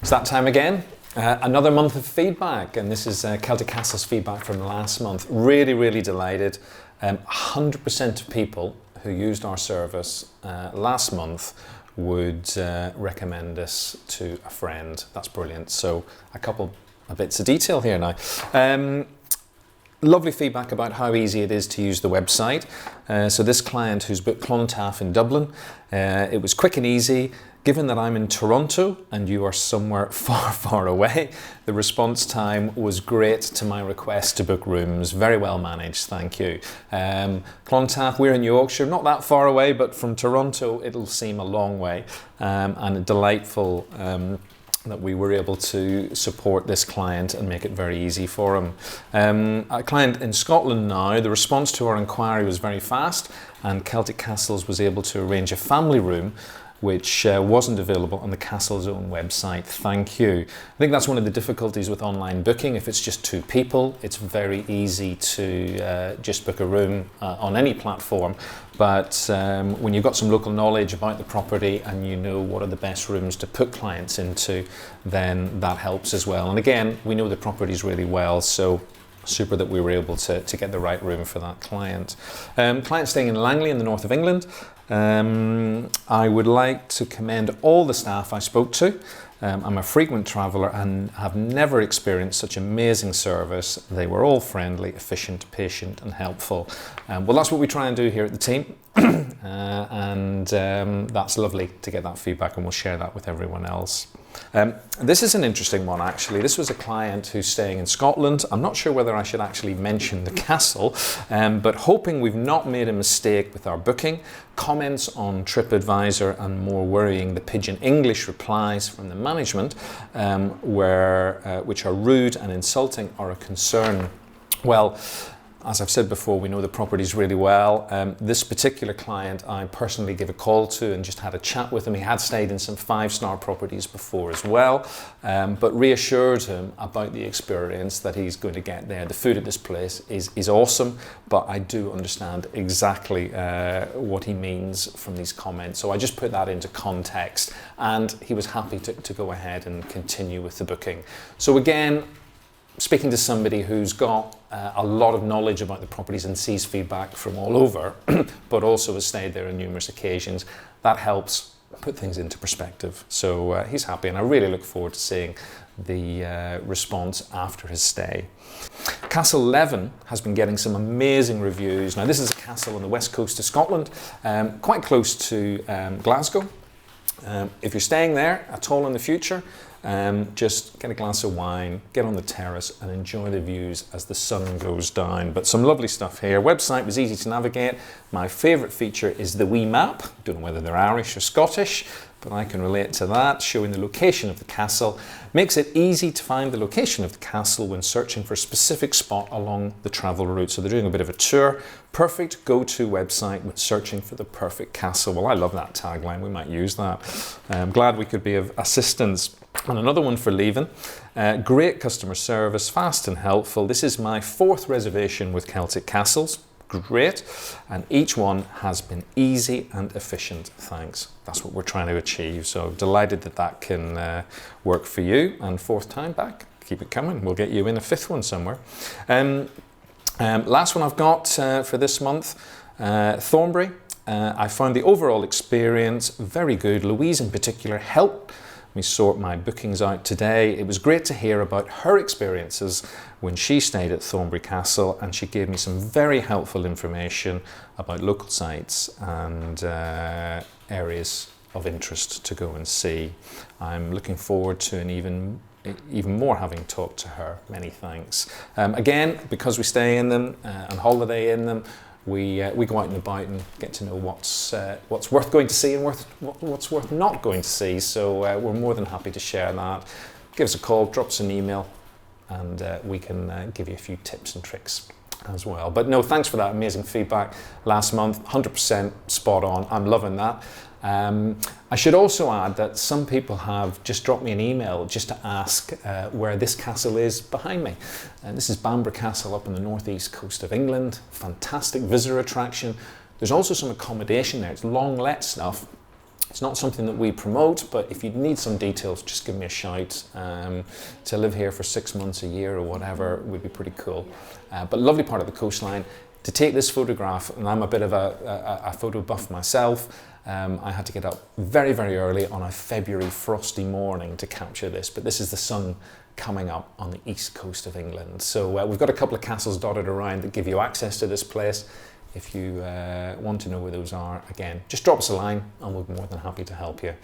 It's that time again. Another month of feedback, and this is Celtic Castles feedback from last month. Really, really delighted. 100% of people who used our service last month would recommend us to a friend. That's brilliant. So a couple of bits of detail here now. Lovely feedback about how easy it is to use the website. So this client who's booked Clontarf in Dublin, it was quick and easy. Given that I'm in Toronto and you are somewhere far, far away, the response time was great to my request to book rooms. Very well managed, thank you. Clontarf, we're in Yorkshire, not that far away, but from Toronto it'll seem a long way, and delightful that we were able to support this client and make it very easy for him. A client in Scotland now, the response to our inquiry was very fast, and Celtic Castles was able to arrange a family room which wasn't available on the Castle's own website. Thank you. I think that's one of the difficulties with online booking. If it's just two people, it's very easy to just book a room on any platform. But when you've got some local knowledge about the property and you know what are the best rooms to put clients into, then that helps as well. And again, we know the properties really well, so super that we were able to get the right room for that client. Client staying in Langley in the north of England. I would like to commend all the staff I spoke to. I'm a frequent traveller and have never experienced such amazing service. They were all friendly, efficient, patient and helpful. Well, that's what we try and do here at the team. And that's lovely to get that feedback, and we'll share that with everyone else. This is an interesting one actually. This was a client who's staying in Scotland. I'm not sure whether I should actually mention the castle, but hoping we've not made a mistake with our booking. Comments on TripAdvisor and more worrying, the pidgin English replies from the management, which are rude and insulting, are a concern. Well, as I've said before, we know the properties really well. This particular client I personally gave a call to and just had a chat with him. He had stayed in some 5-star properties before as well, but reassured him about the experience that he's going to get there. The food at this place is awesome, but I do understand exactly what he means from these comments. So I just put that into context, and he was happy to go ahead and continue with the booking. So again, speaking to somebody who's got a lot of knowledge about the properties and sees feedback from all over, but also has stayed there on numerous occasions, that helps put things into perspective. So he's happy, and I really look forward to seeing the response after his stay. Castle 11 has been getting some amazing reviews. Now, this is a castle on the west coast of Scotland, quite close to Glasgow. If you're staying there at all in the future, just get a glass of wine, get on the terrace and enjoy the views as the sun goes down. But some lovely stuff here. Website was easy to navigate. My favourite feature is the wee map. Don't know whether they're Irish or Scottish, but I can relate to that, showing the location of the castle. Makes it easy to find the location of the castle when searching for a specific spot along the travel route. So they're doing a bit of a tour. Perfect go-to website when searching for the perfect castle. Well, I love that tagline. We might use that. I'm glad we could be of assistance. And another one for leaving. Great customer service, fast and helpful. This is my 4th reservation with Celtic Castles. Great. And each one has been easy and efficient. Thanks. That's what we're trying to achieve. So delighted that that can work for you. And 4th time back, keep it coming. We'll get you in a 5th one somewhere. Last one I've got for this month, Thornbury. I found the overall experience very good. Louise in particular helped me sort my bookings out today. It was great to hear about her experiences when she stayed at Bamburgh Castle, and she gave me some very helpful information about local sites and areas of interest to go and see. I'm looking forward to an even more having talked to her. Many thanks. Again, because we stay in them and holiday in them, we go out and about and get to know what's worth going to see and what's worth not going to see. So we're more than happy to share that. Give us a call, drop us an email, and we can give you a few tips and tricks as well. But no, thanks for that amazing feedback last month. 100% spot on. I'm loving that. I should also add that some people have just dropped me an email just to ask where this castle is behind me. And this is Bamburgh Castle up on the northeast coast of England. Fantastic visitor attraction. There's also some accommodation there. It's long let stuff. It's not something that we promote, but if you need some details, just give me a shout. To live here for 6 months, a year or whatever would be pretty cool. But lovely part of the coastline. To take this photograph, and I'm a bit of a photo buff myself, I had to get up very, very early on a February frosty morning to capture this, but this is the sun coming up on the east coast of England. So we've got a couple of castles dotted around that give you access to this place. If you want to know where those are, again, just drop us a line and we'll be more than happy to help you.